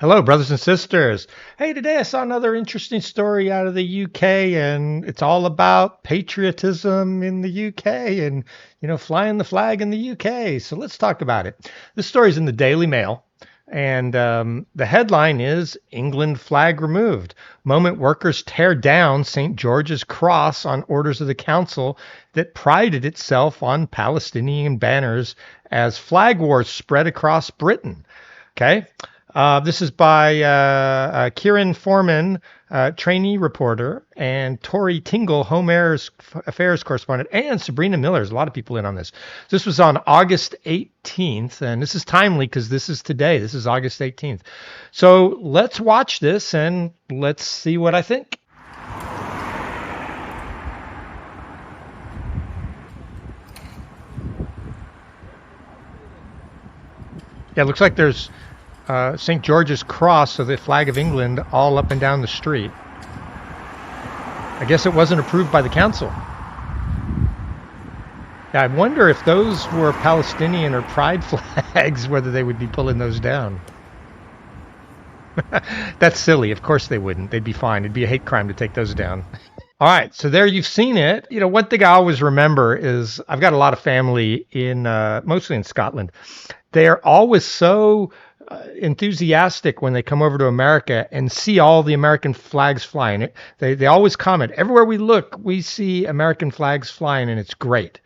Hello, brothers and sisters. Hey, today I saw another interesting story out of the UK, and it's all about patriotism in the UK and, flying the flag in the UK. So let's talk about it. This story's in the Daily Mail, and the headline is England flag removed. Moment workers tear down St. George's Cross on orders of the council that prided itself on Palestinian banners as flag wars spread across Britain. Okay. This is by Kieran Foreman, trainee reporter, and Tori Tingle, Affairs correspondent, and Sabrina Miller. There's a lot of people in on this. This was on August 18th, and this is timely because this is today. This is August 18th. So let's watch this and let's see what I think. Yeah, it looks like there's St. George's Cross, so the flag of England, all up and down the street. I guess it wasn't approved by the council. Yeah, I wonder if those were Palestinian or pride flags, whether they would be pulling those down. That's silly. Of course they wouldn't. They'd be fine. It'd be a hate crime to take those down. All right, so there you've seen it. One thing I always remember is I've got a lot of family in mostly in Scotland. They are always so enthusiastic when they come over to America and see all the American flags flying. They always comment, everywhere we look, we see American flags flying, and it's great.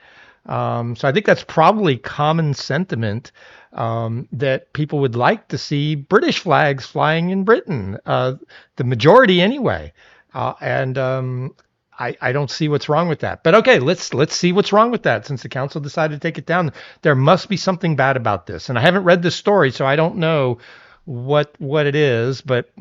So I think that's probably common sentiment, that people would like to see British flags flying in Britain, the majority anyway. And I don't see what's wrong with that. But okay, let's see what's wrong with that. Since the council decided to take it down, there must be something bad about this. And I haven't read this story, so I don't know what it is. But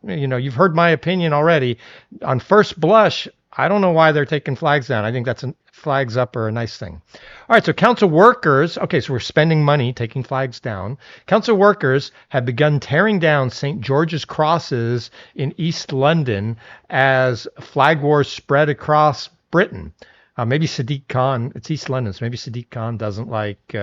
you've heard my opinion already. On first blush, I don't know why they're taking flags down. I think flags up are a nice thing. All right, so council workers, okay, so we're spending money taking flags down. Council workers have begun tearing down St. George's crosses in East London as flag wars spread across Britain. Maybe Sadiq Khan, it's East London, so maybe Sadiq Khan doesn't like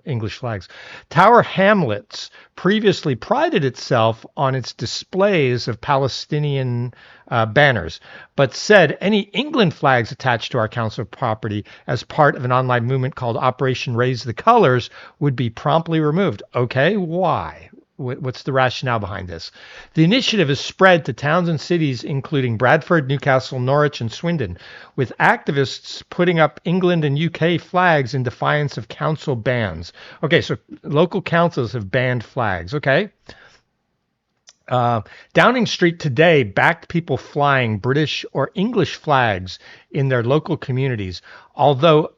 English flags. Tower Hamlets previously prided itself on its displays of Palestinian banners, but said any England flags attached to our council property as part of an online movement called Operation Raise the Colors would be promptly removed. Okay, why? What's the rationale behind this? The initiative is spread to towns and cities including Bradford, Newcastle, Norwich, and Swindon, with activists putting up England and UK flags in defiance of council bans. Okay, so local councils have banned flags. Okay. Downing Street today backed people flying British or English flags in their local communities, although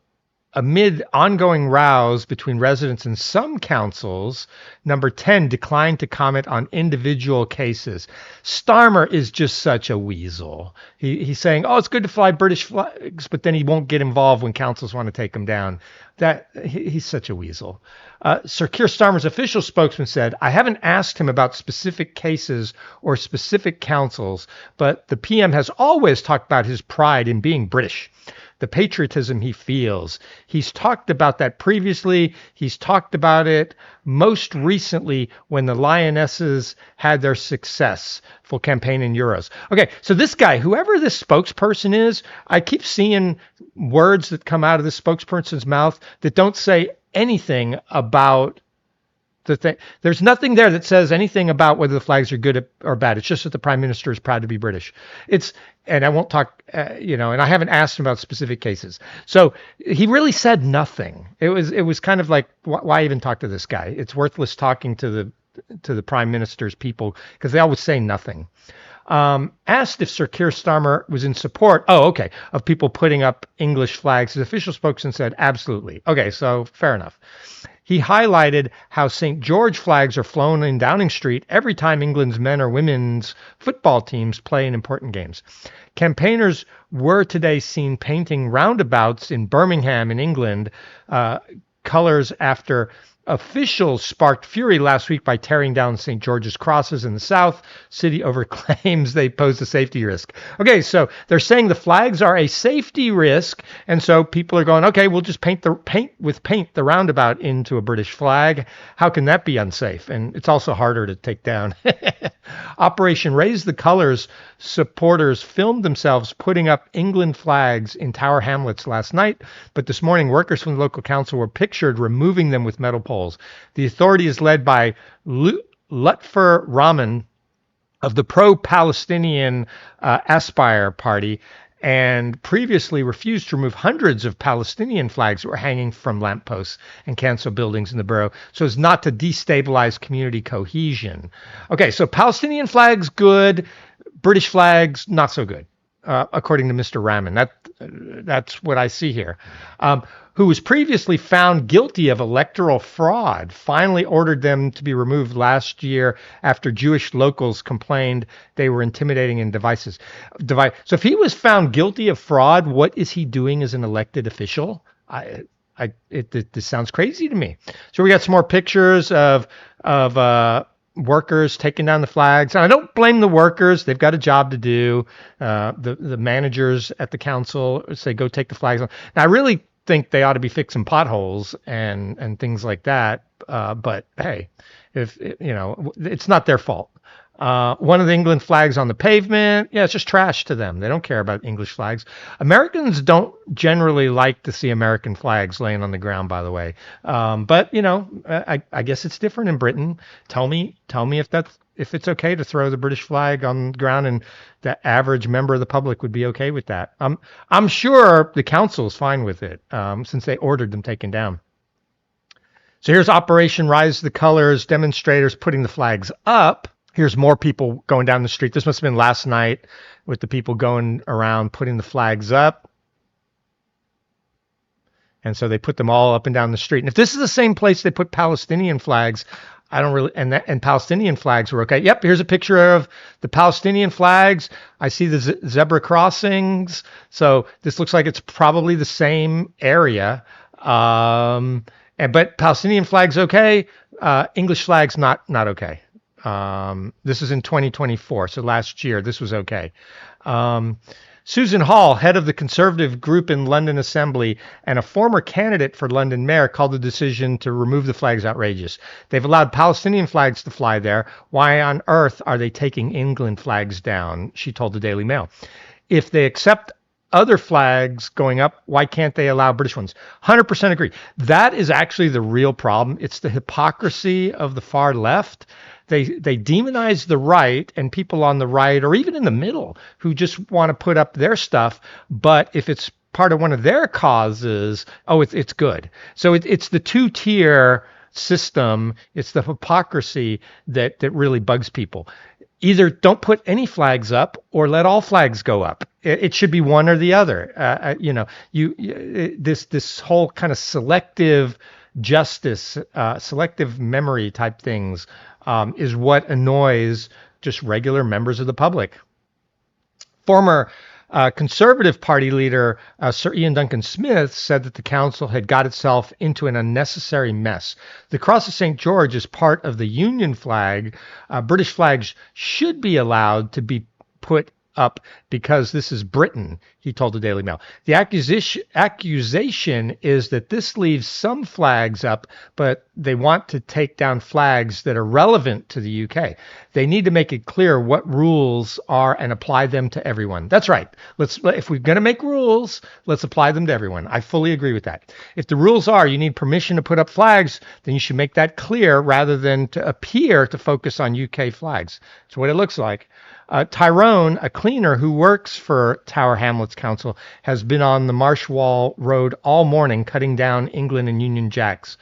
amid ongoing rows between residents and some councils, number 10 declined to comment on individual cases. Starmer is just such a weasel. He's saying, oh, it's good to fly British flags, but then he won't get involved when councils want to take them down. He's such a weasel. Sir Keir Starmer's official spokesman said, I haven't asked him about specific cases or specific councils, but the PM has always talked about his pride in being British, the patriotism he feels. He's talked about that previously. He's talked about it most recently when the Lionesses had their successful campaign in Euros. Okay, so this guy, whoever this spokesperson is, I keep seeing words that come out of this spokesperson's mouth that don't say anything about the thing. There's nothing there that says anything about whether the flags are good or bad. It's just that the prime minister is proud to be British. And I won't talk, and I haven't asked him about specific cases. So he really said nothing. It was kind of like, why even talk to this guy? It's worthless talking to the prime minister's people because they always say nothing. Asked if Sir Keir Starmer was in support, of people putting up English flags, his official spokesman said, absolutely. Okay, so fair enough. He highlighted how St. George flags are flown in Downing Street every time England's men or women's football teams play in important games. Campaigners were today seen painting roundabouts in Birmingham in England, colors after Officials sparked fury last week by tearing down St. George's crosses in the south. City over claims they pose a safety risk. Okay, so they're saying the flags are a safety risk, and so people are going, okay, we'll just paint the roundabout into a British flag. How can that be unsafe? And it's also harder to take down. Operation Raise the Colors supporters filmed themselves putting up England flags in Tower Hamlets last night, but this morning workers from the local council were pictured removing them with metal poles. The authority is led by Lutfer Rahman of the pro-Palestinian Aspire Party, and previously refused to remove hundreds of Palestinian flags that were hanging from lampposts and council buildings in the borough so as not to destabilize community cohesion. Okay, so Palestinian flags, good. British flags, not so good, according to Mr. Rahman. That's what I see here. Who was previously found guilty of electoral fraud, finally ordered them to be removed last year after Jewish locals complained they were intimidating and divisive. So if he was found guilty of fraud, what is he doing as an elected official? This sounds crazy to me. So we got some more pictures of workers taking down the flags. And I don't blame the workers. They've got a job to do. The managers at the council say, go take the flags on. Now, I really think they ought to be fixing potholes and things like that. But hey, if it's not their fault. One of the England flags on the pavement. Yeah, it's just trash to them. They don't care about English flags. Americans don't generally like to see American flags laying on the ground, by the way. But I guess it's different in Britain. Tell me if it's okay to throw the British flag on the ground, and the average member of the public would be okay with that. I'm sure the council is fine with it, since they ordered them taken down. So here's Operation Rise the Colors, demonstrators putting the flags up. Here's more people going down the street. This must have been last night with the people going around putting the flags up. And so they put them all up and down the street. And if this is the same place they put Palestinian flags, I don't really, and Palestinian flags were okay. Yep, here's a picture of the Palestinian flags. I see the zebra crossings. So this looks like it's probably the same area. But Palestinian flags okay. English flags not okay. This is in 2024, so last year. This was okay. Susan Hall, head of the Conservative group in London Assembly and a former candidate for London Mayor, called the decision to remove the flags outrageous. They've allowed Palestinian flags to fly there. Why on earth are they taking England flags down? She told the Daily Mail. If they accept other flags going up, why can't they allow British ones? 100% agree. That is actually the real problem. It's the hypocrisy of the far left. They demonize the right and people on the right, or even in the middle, who just want to put up their stuff. But if it's part of one of their causes, it's good. So it's the two-tier system. It's the hypocrisy that really bugs people. Either don't put any flags up or let all flags go up. It should be one or the other. This whole kind of selective justice, selective memory type things is what annoys just regular members of the public. Former Conservative Party leader Sir Ian Duncan Smith said that the council had got itself into an unnecessary mess. The Cross of St. George is part of the Union flag. British flags should be allowed to be put up because this is Britain, he told the Daily Mail. The accusation is that this leaves some flags up, but they want to take down flags that are relevant to the UK. They need to make it clear what rules are and apply them to everyone. That's right. If we're going to make rules, let's apply them to everyone. I fully agree with that. If the rules are you need permission to put up flags, then you should make that clear rather than to appear to focus on UK flags. That's what it looks like. Tyrone, a cleaner who works for Tower Hamlets Council, has been on the Marshwall Road all morning cutting down England and Union Jacks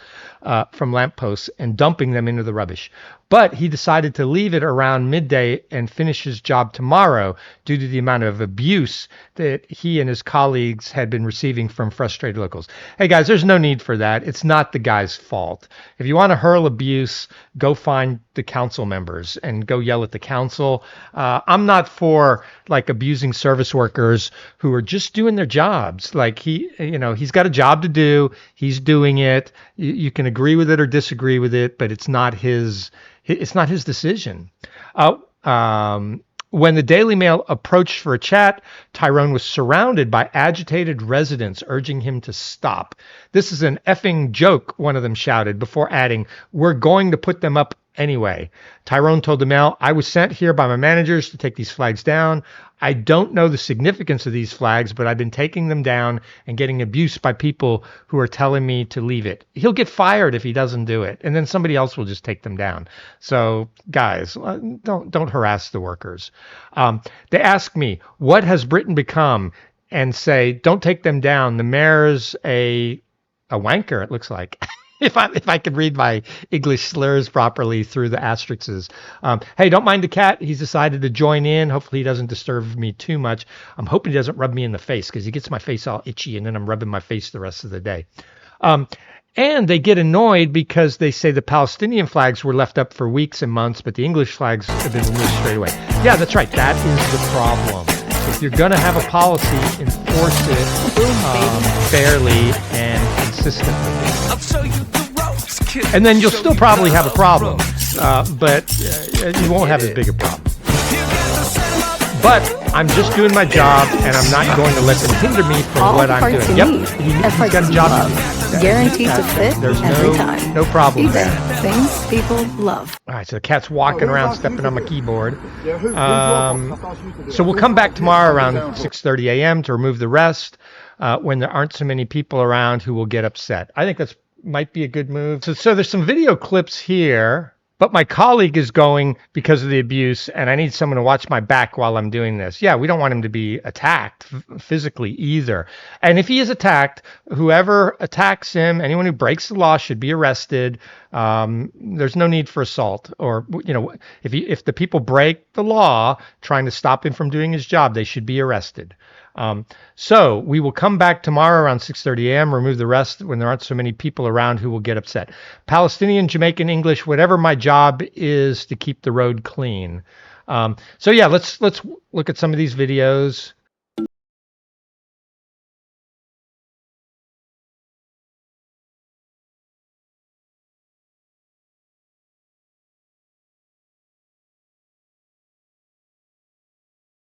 from lampposts and dumping them into the rubbish. But he decided to leave it around midday and finish his job tomorrow due to the amount of abuse that he and his colleagues had been receiving from frustrated locals. Hey guys, there's no need for that. It's not the guy's fault. If you want to hurl abuse, go find the council members and go yell at the council. I'm not for abusing service workers who are just doing their jobs. He's got a job to do. He's doing it. You can agree with it or disagree with it, but it's not his decision. Uh, um, when the Daily Mail approached for a chat, Tyrone was surrounded by agitated residents urging him to stop. This is an effing joke, one of them shouted, before adding, "We're going to put them up anyway." Tyrone told the Mail, "I was sent here by my managers to take these flags down. I don't know the significance of these flags, but I've been taking them down and getting abused by people who are telling me to leave it." He'll get fired if he doesn't do it, and then somebody else will just take them down. So, guys, don't harass the workers. They ask me, "What has Britain become?" and say, "Don't take them down. The mayor's a wanker." It looks like. If I could read my English slurs properly through the asterisks. Hey, don't mind the cat. He's decided to join in. Hopefully he doesn't disturb me too much. I'm hoping he doesn't rub me in the face because he gets my face all itchy and then I'm rubbing my face the rest of the day. And they get annoyed because they say the Palestinian flags were left up for weeks and months, but the English flags have been removed straight away. Yeah, that's right. That is the problem. If you're going to have a policy, enforce it fairly and consistently. And then you'll still probably have a problem, but you won't have as big a problem. But I'm just doing my job, and I'm not going to let them hinder me from what I'm doing. Yep, he's got a job to do. Guaranteed to fit every time. No problem there. Things people love. All right, so the cat's walking around, stepping on my keyboard. So we'll come back tomorrow around 6:30 a.m. to remove the rest when there aren't so many people around who will get upset. I think that's might be a good move. So there's some video clips here, but my colleague is going because of the abuse, and I need someone to watch my back while I'm doing this. Yeah, we don't want him to be attacked physically either. And if he is attacked, whoever attacks him, anyone who breaks the law should be arrested. There's no need for assault, or if the people break the law trying to stop him from doing his job, they should be arrested. So we will come back tomorrow around 6:30 a.m., remove the rest when there aren't so many people around who will get upset. Palestinian, Jamaican, English, whatever my job is to keep the road clean. So yeah, let's look at some of these videos.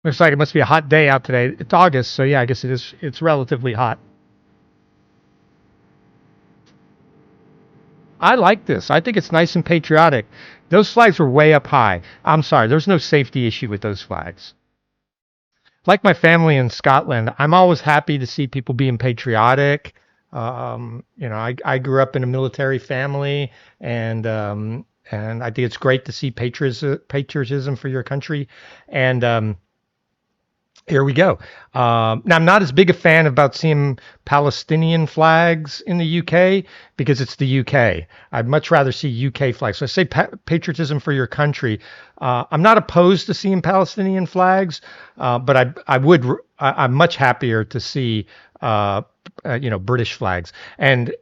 Looks like it must be a hot day out today. It's August, so yeah, I guess it's relatively hot. I like this. I think it's nice and patriotic. Those flags were way up high. I'm sorry, there's no safety issue with those flags. Like my family in Scotland, I'm always happy to see people being patriotic. I grew up in a military family, and I think it's great to see patriotism for your country. And here we go. Now, I'm not as big a fan about seeing Palestinian flags in the UK because it's the UK. I'd much rather see UK flags. So I say patriotism for your country. I'm not opposed to seeing Palestinian flags, but I'm much happier to see British flags. And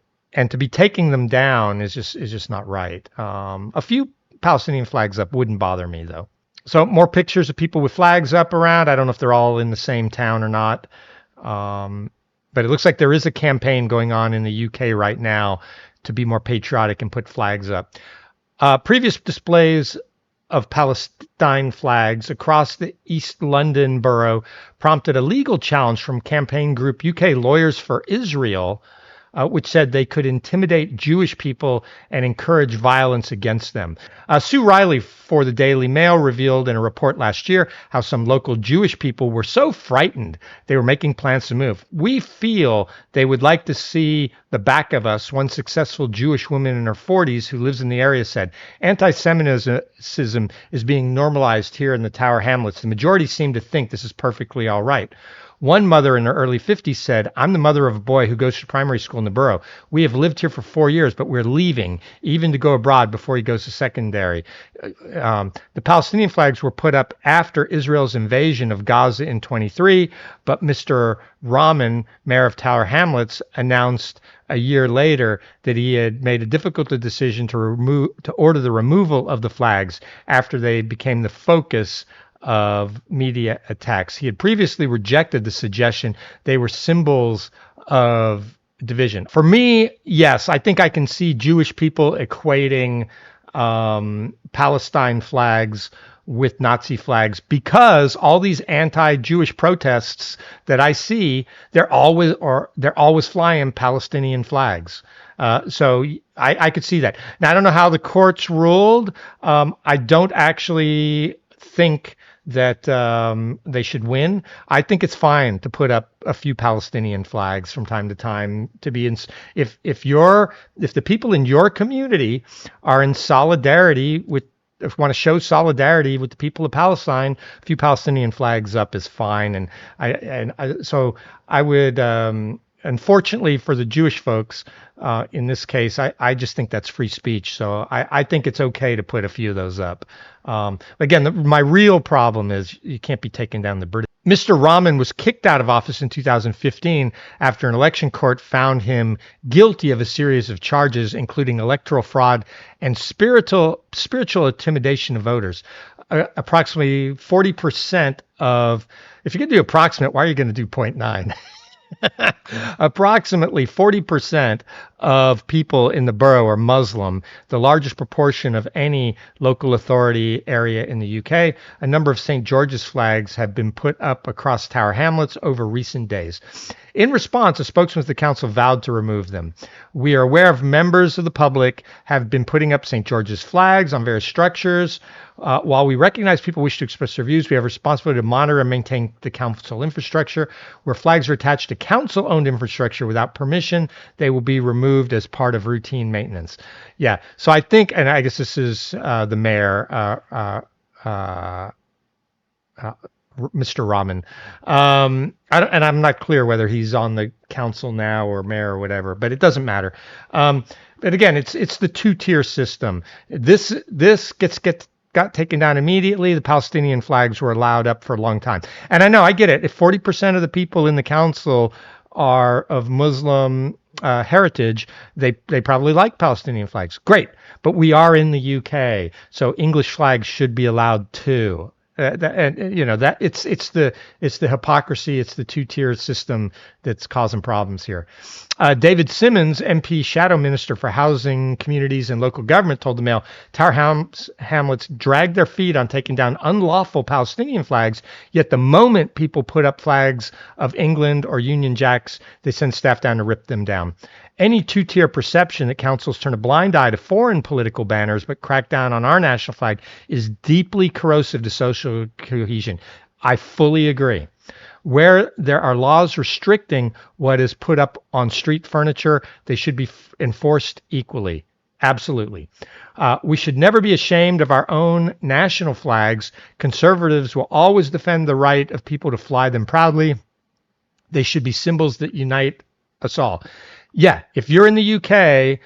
to be taking them down is just not right. A few Palestinian flags up wouldn't bother me though. So more pictures of people with flags up around. I don't know if they're all in the same town or not. But it looks like there is a campaign going on in the UK right now to be more patriotic and put flags up. Previous displays of Palestine flags across the East London borough prompted a legal challenge from campaign group UK Lawyers for Israel, which said they could intimidate Jewish people and encourage violence against them. Sue Riley for the Daily Mail revealed in a report last year how some local Jewish people were so frightened they were making plans to move. "We feel they would like to see the back of us," one successful Jewish woman in her 40s who lives in the area said. "Anti-Semitism is being normalized here in the Tower Hamlets. The majority seem to think this is perfectly all right." One mother in her early 50s said, "I'm the mother of a boy who goes to primary school in the borough. We have lived here for 4 years, but we're leaving, even to go abroad before he goes to secondary." The Palestinian flags were put up after Israel's invasion of Gaza in 23, but Mr. Rahman, mayor of Tower Hamlets, announced a year later that he had made a difficult decision to order the removal of the flags after they became the focus of media attacks. He had previously rejected the suggestion they were symbols of division. For me, yes, I think I can see Jewish people equating Palestine flags with Nazi flags because all these anti-Jewish protests that I see, they're always flying Palestinian flags. So I could see that. Now I don't know how the courts ruled. I don't actually think that they should win. I think it's fine to put up a few Palestinian flags from time to time to be in. If the people in your community are in solidarity with, if want to show solidarity with the people of Palestine, a few Palestinian flags up is fine. So I would. Unfortunately for the Jewish folks, in this case, I just think that's free speech. So I think it's okay to put a few of those up. Again, my real problem is you can't be taking down the British. Mr. Rahman was kicked out of office in 2015 after an election court found him guilty of a series of charges, including electoral fraud and spiritual intimidation of voters. Approximately 40% of, if you're going to do approximate, why are you going to do 0.9? Approximately 40% of people in the borough are Muslim, the largest proportion of any local authority area in the UK. A number of St. George's flags have been put up across Tower Hamlets over recent days. In response, a spokesman of the council vowed to remove them. We are aware of members of the public have been putting up St. George's flags on various structures. While we recognize people wish to express their views, we have a responsibility to monitor and maintain the council infrastructure. Where flags are attached to council-owned infrastructure without permission, they will be removed as part of routine maintenance. Yeah, so I think, and I guess this is the mayor, Mr. Rahman. And I'm not clear whether he's on the council now or mayor or whatever, but it doesn't matter. But again, it's the two-tier system. This got taken down immediately. The Palestinian flags were allowed up for a long time. And I know, I get it. If 40% of the people in the council are of Muslim heritage, they probably like Palestinian flags. Great. But we are in the UK, so English flags should be allowed too. That it's the hypocrisy, it's the two-tier system that's causing problems here. David Simmons, MP, Shadow Minister for Housing, Communities and Local Government, told the Mail Tower Hamlets dragged their feet on taking down unlawful Palestinian flags, yet the moment people put up flags of England or Union Jacks, they send staff down to rip them down. Any two-tier perception that councils turn a blind eye to foreign political banners but crack down on our national flag is deeply corrosive to social cohesion. I fully agree. Where there are laws restricting what is put up on street furniture, they should be enforced equally. Absolutely. We should never be ashamed of our own national flags. Conservatives will always defend the right of people to fly them proudly. They should be symbols that unite us all. Yeah, if you're in the UK,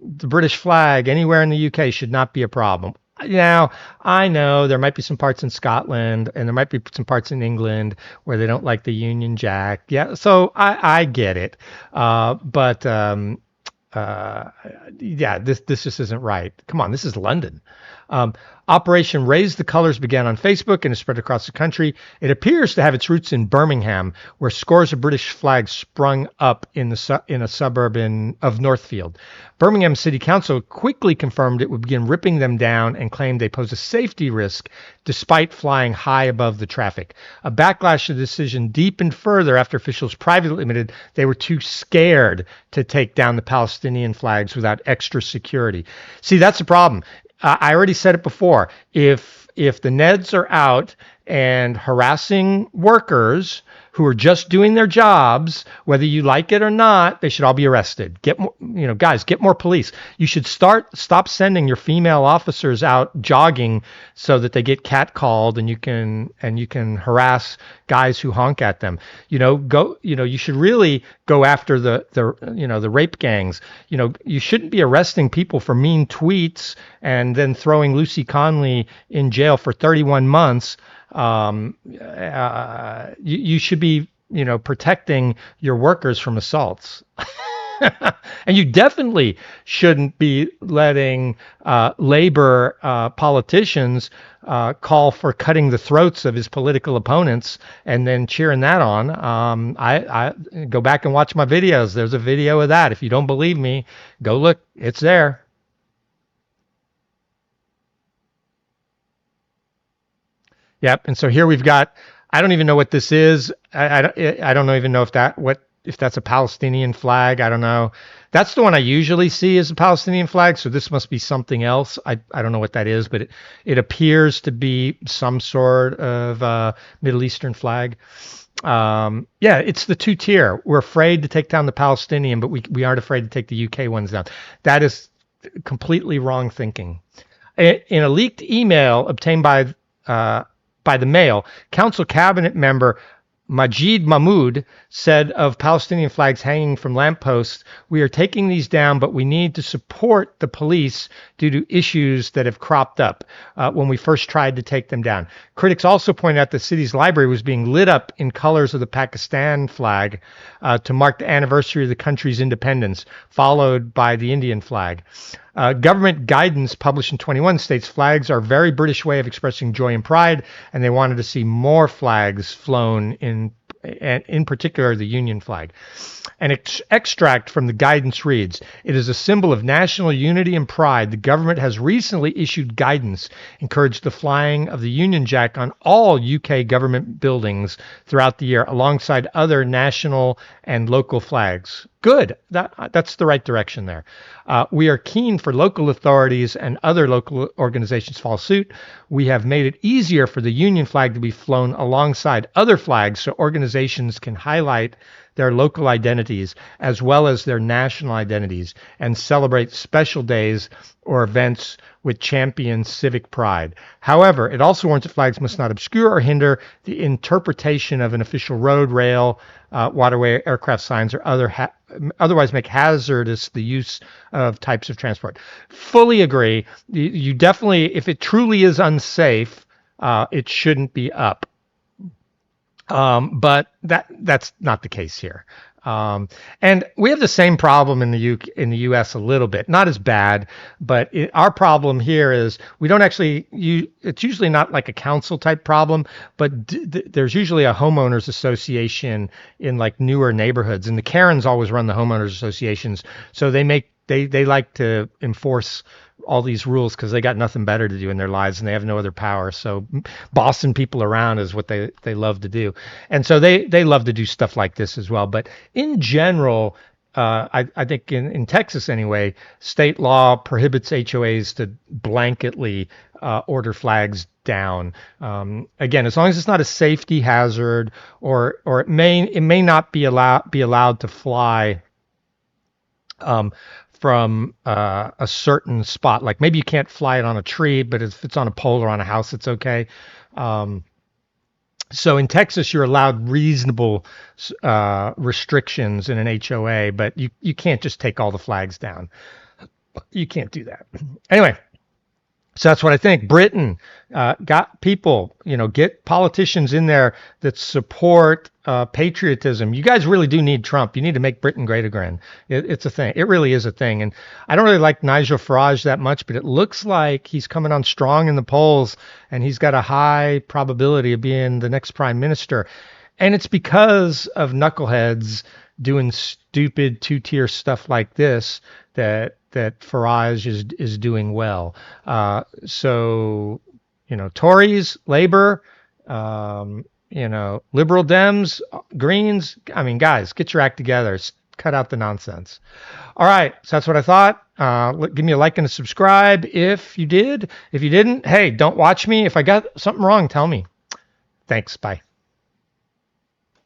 the British flag anywhere in the UK should not be a problem. Now, I know there might be some parts in Scotland and there might be some parts in England where they don't like the Union Jack. Yeah, so I get it. Yeah, this just isn't right. Come on, this is London. Operation Raise the Colors began on Facebook and is spread across the country. It appears to have its roots in Birmingham, where scores of British flags sprung up in a suburb of Northfield. Birmingham City Council quickly confirmed it would begin ripping them down and claimed they pose a safety risk despite flying high above the traffic. A backlash to the decision deepened further after officials privately admitted they were too scared to take down the Palestinian flags without extra security. See, that's the problem. I already said it before. If the Neds are out and harassing workers who are just doing their jobs, whether you like it or not, they should all be arrested. Get more, guys, get more police. You should stop sending your female officers out jogging so that they get catcalled and you can harass guys who honk at them. You should really go after the rape gangs. You shouldn't be arresting people for mean tweets and then throwing Lucy Conley in jail for 31 months. You should be, protecting your workers from assaults. And you definitely shouldn't be letting labor politicians call for cutting the throats of his political opponents and then cheering that on. I go back and watch my videos. There's a video of that. If you don't believe me, go look. It's there. Yep. And so here we've got, I don't even know what this is. I don't even know if that's a Palestinian flag. I don't know. That's the one I usually see as a Palestinian flag. So this must be something else. I don't know what that is, but it appears to be some sort of Middle Eastern flag. Yeah, it's the two tier. We're afraid to take down the Palestinian, but we aren't afraid to take the UK ones down. That is completely wrong thinking. In a leaked email obtained by the Mail, Council Cabinet member Majid Mahmoud said of Palestinian flags hanging from lampposts, "We are taking these down, but we need to support the police due to issues that have cropped up when we first tried to take them down." Critics also point out the city's library was being lit up in colors of the Pakistan flag to mark the anniversary of the country's independence, followed by the Indian flag. Government guidance published in 21 states flags are a very British way of expressing joy and pride, and they wanted to see more flags flown in particular the Union flag. An extract from the guidance reads, "It is a symbol of national unity and pride. The government has recently issued guidance encouraged the flying of the Union Jack on all UK government buildings throughout the year alongside other national and local flags." Good. That's the right direction there. We are keen for local authorities and other local organizations to follow suit. We have made it easier for the Union flag to be flown alongside other flags so organizations can highlight their local identities as well as their national identities and celebrate special days or events with champion civic pride. However, it also warns that flags must not obscure or hinder the interpretation of an official road, rail, waterway, aircraft signs, or otherwise make hazardous the use of types of transport. Fully agree. You definitely, if it truly is unsafe, it shouldn't be up. But that's not the case here. And we have the same problem in the U.S. a little bit, not as bad, but our problem here is we don't actually. It's usually not like a council type problem, but there's usually a homeowners association in like newer neighborhoods, and the Karens always run the homeowners associations, so they like to enforce all these rules because they got nothing better to do in their lives and they have no other power. So bossing people around is what they love to do. And so they love to do stuff like this as well. But in general, I think in Texas anyway, state law prohibits HOAs to blanketly order flags down. Again, as long as it's not a safety hazard or it may not be allowed to fly from a certain spot. Like maybe you can't fly it on a tree, but if it's on a pole or on a house, it's okay. So in Texas, you're allowed reasonable restrictions in an HOA, but you can't just take all the flags down. You can't do that. Anyway, so that's what I think. Britain got people, get politicians in there that support patriotism. You guys really do need Trump. You need to make Britain great again. It's a thing. It really is a thing. And I don't really like Nigel Farage that much, but it looks like he's coming on strong in the polls, and he's got a high probability of being the next prime minister. And it's because of knuckleheads doing stupid two-tier stuff like this that Farage is doing well. So, Tories, Labor, Liberal Dems, Greens. I mean, guys, get your act together. Cut out the nonsense. All right, so that's what I thought. Give me a like and a subscribe if you did. If you didn't, hey, don't watch me. If I got something wrong, tell me. Thanks. Bye.